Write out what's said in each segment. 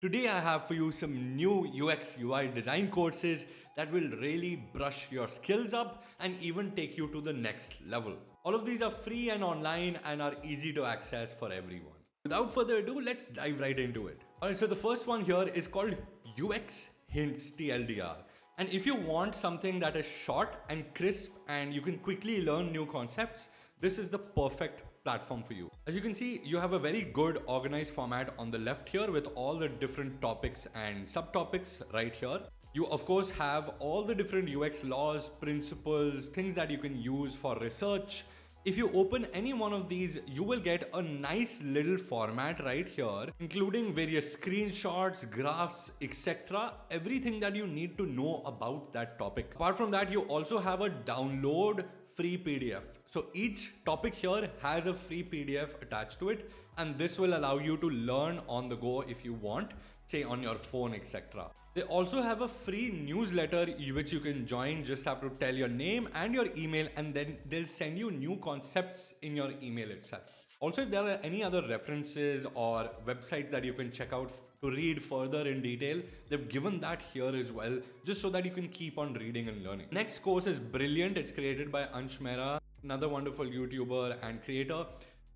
Today I have for you some new UX UI design courses that will really brush your skills up and even take you to the next level. All of these are free and online and are easy to access for everyone. Without further ado, let's dive right into it. Alright, so the first one here is called UX Hints TLDR. And if you want something that is short and crisp and you can quickly learn new concepts, this is the perfect platform for you. As you can see, you have a very good organized format on the left here with all the different topics and subtopics right here. You of course have all the different UX laws, principles, things that you can use for research. If you open any one of these, you will get a nice little format right here, including various screenshots, graphs, etc. Everything that you need to know about that topic. Apart from that, you also have a download free PDF. So each topic here has a free PDF attached to it, and this will allow you to learn on the go if you want, say on your phone, etc. They also have a free newsletter which you can join. Just have to tell your name and your email, and then they'll send you new concepts in your email itself. Also, if there are any other references or websites that you can check out to read further in detail, they've given that here as well, just so that you can keep on reading and learning. Next course is brilliant. It's created by Ansh Mehra, another wonderful YouTuber and creator.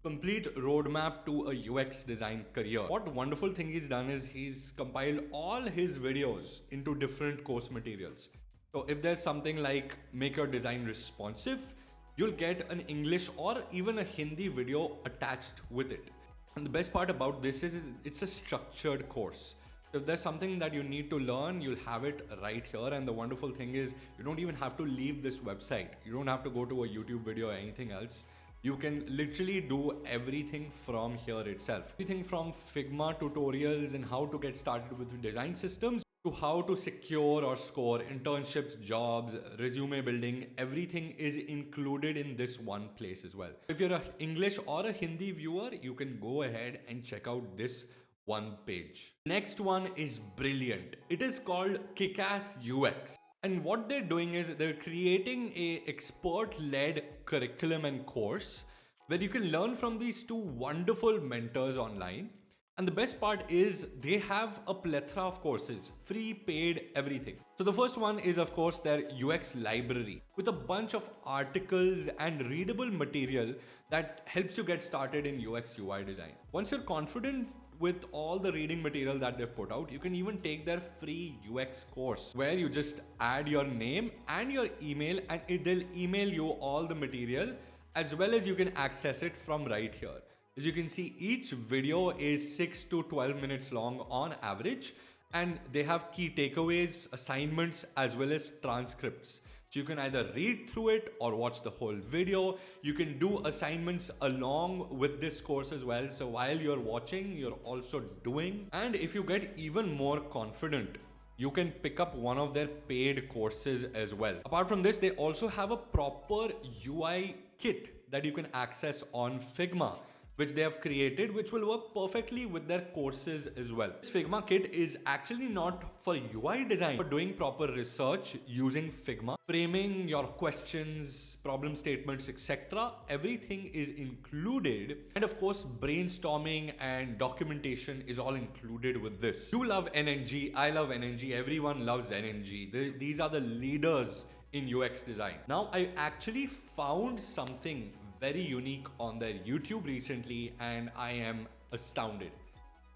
Complete roadmap to a UX design career. What wonderful thing he's done is he's compiled all his videos into different course materials. So if there's something like make your design responsive, you'll get an English or even a Hindi video attached with it. And the best part about this is it's a structured course. If there's something that you need to learn, you'll have it right here. And the wonderful thing is you don't even have to leave this website. You don't have to go to a YouTube video or anything else. You can literally do everything from here itself. Everything from Figma tutorials and how to get started with design systems to how to secure or score internships, jobs, resume building, everything is included in this one place as well. If you're an English or a Hindi viewer, you can go ahead and check out this one page. Next one is brilliant. It is called Kickass UX. And what they're doing is they're creating a expert-led curriculum and course where you can learn from these two wonderful mentors online. And the best part is they have a plethora of courses, free, paid, everything. So the first one is of course their UX library with a bunch of articles and readable material that helps you get started in UX UI design. Once you're confident with all the reading material that they've put out, you can even take their free UX course where you just add your name and your email and they'll email you all the material, as well as you can access it from right here. As you can see, each video is 6 to 12 minutes long on average, and they have key takeaways, assignments, as well as transcripts. So you can either read through it or watch the whole video. You can do assignments along with this course as well. So while you're watching, you're also doing. And if you get even more confident, you can pick up one of their paid courses as well. Apart from this, they also have a proper UI kit that you can access on Figma, which they have created, which will work perfectly with their courses as well. This Figma kit is actually not for UI design, for doing proper research using Figma, framing your questions, problem statements, etc. Everything is included. And of course, brainstorming and documentation is all included with this. You love NNG, I love NNG, everyone loves NNG. These are the leaders in UX design. Now, I actually found something very unique on their YouTube recently, and I am astounded.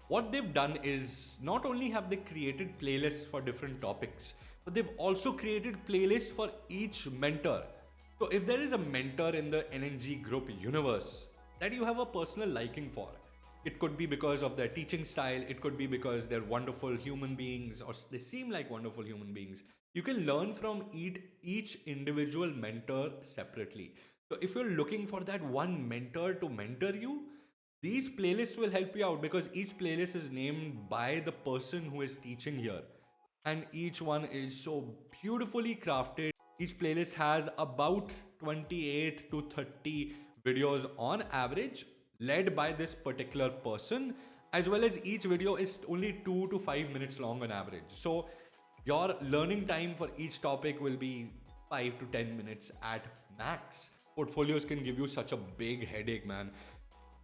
What they've done is not only have they created playlists for different topics, but they've also created playlists for each mentor. So if there is a mentor in the NNG group universe that you have a personal liking for, it could be because of their teaching style, it could be because they're wonderful human beings or they seem like wonderful human beings. You can learn from each individual mentor separately. So if you're looking for that one mentor to mentor you, these playlists will help you out because each playlist is named by the person who is teaching here. And each one is so beautifully crafted. Each playlist has about 28 to 30 videos on average, led by this particular person, as well as each video is only 2 to 5 minutes long on average. So your learning time for each topic will be 5 to 10 minutes at max. Portfolios can give you such a big headache, man.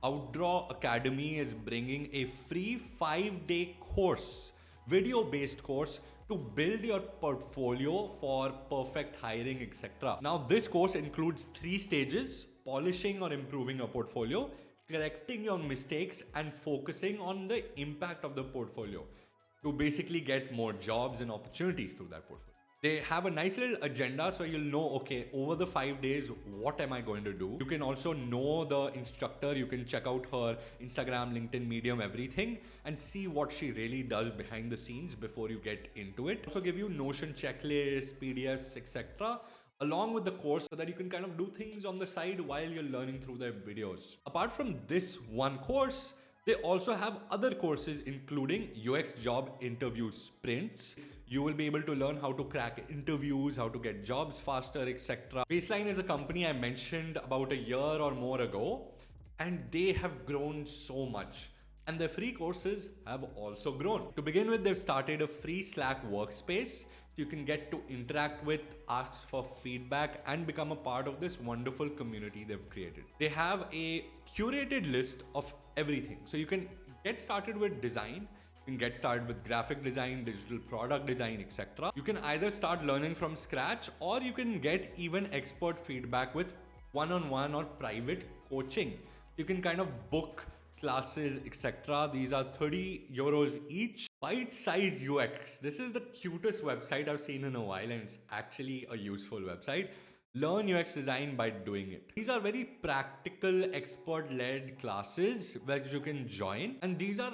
Outdraw Academy is bringing a free 5-day course, video-based course to build your portfolio for perfect hiring, etc. Now, this course includes 3 stages: polishing or improving your portfolio, correcting your mistakes, and focusing on the impact of the portfolio to basically get more jobs and opportunities through that portfolio. They have a nice little agenda, so you'll know, okay, over the 5 days, what am I going to do? You can also know the instructor. You can check out her Instagram, LinkedIn, Medium, everything, and see what she really does behind the scenes before you get into it. Also give you Notion checklists, PDFs, etc., along with the course, so that you can kind of do things on the side while you're learning through their videos. Apart from this one course, they also have other courses, including UX job interview sprints. You will be able to learn how to crack interviews, how to get jobs faster, etc. Baseline is a company I mentioned about a year or more ago, and they have grown so much. And their free courses have also grown. To begin with, they've started a free Slack workspace. You can get to interact with, ask for feedback, and become a part of this wonderful community they've created. They have a curated list of everything. So you can get started with design, you can get started with graphic design, digital product design, etc. You can either start learning from scratch, or you can get even expert feedback with one-on-one or private coaching. You can kind of book classes, etc. These are 30 euros each. Bitesize UX. This is the cutest website I've seen in a while, and it's actually a useful website. Learn UX design by doing it. These are very practical, expert-led classes where you can join, and these are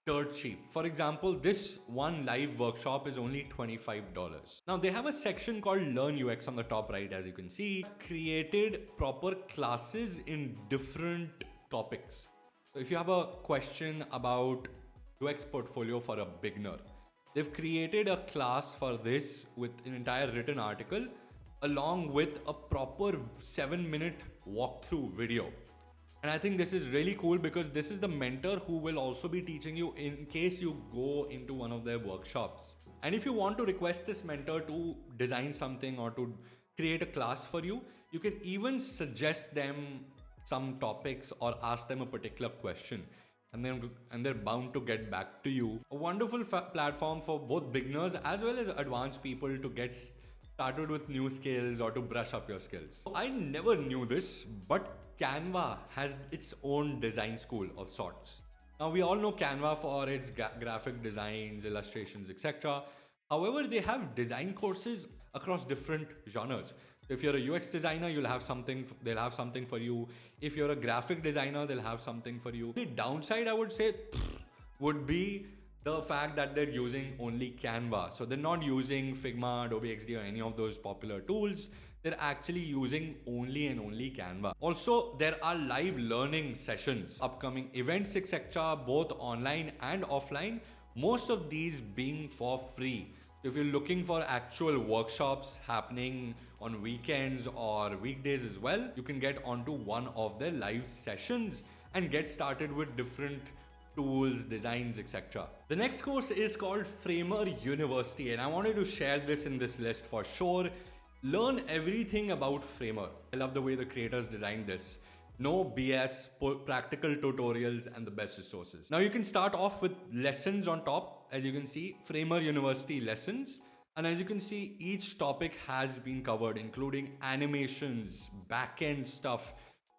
dirt cheap. For example, this one live workshop is only $25. Now, they have a section called Learn UX on the top right, as you can see. Created proper classes in different topics. So if you have a question about UX portfolio for a beginner, they've created a class for this with an entire written article, along with a proper 7-minute walkthrough video. And I think this is really cool because this is the mentor who will also be teaching you in case you go into one of their workshops. And if you want to request this mentor to design something or to create a class for you, you can even suggest them some topics or ask them a particular question, and they're bound to get back to you. A wonderful platform for both beginners as well as advanced people to get started with new skills or to brush up your skills. I never knew this, but Canva has its own design school of sorts. Now, we all know Canva for its graphic designs, illustrations, etc. However, they have design courses across different genres. If you're a UX designer, they'll have something for you. If you're a graphic designer, they'll have something for you. The downside, I would say, would be the fact that they're using only Canva. So they're not using Figma, Adobe XD, or any of those popular tools. They're actually using only and only Canva. Also, there are live learning sessions, upcoming events, etc., both online and offline. Most of these being for free. If you're looking for actual workshops happening on weekends or weekdays as well, you can get onto one of their live sessions and get started with different tools, designs, etc. The next course is called Framer University, and I wanted to share this in this list for sure. Learn everything about Framer. I love the way the creators designed this. No BS, practical tutorials, and the best resources. Now you can start off with lessons on top. As you can see, Framer University lessons. And as you can see, each topic has been covered, including animations, backend stuff,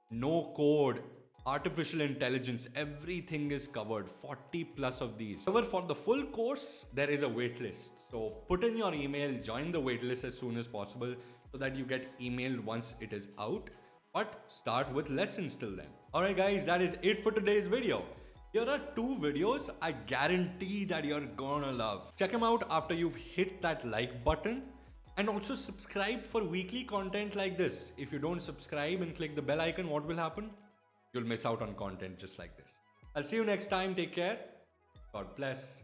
no code, artificial intelligence, everything is covered, 40 plus of these. However, for the full course, there is a waitlist. So put in your email, join the waitlist as soon as possible so that you get emailed once it is out. But start with lessons till then. Alright guys, that is it for today's video. Here are 2 videos I guarantee that you're gonna love. Check them out after you've hit that like button, and also subscribe for weekly content like this. If you don't subscribe and click the bell icon, what will happen? You'll miss out on content just like this. I'll see you next time. Take care. God bless.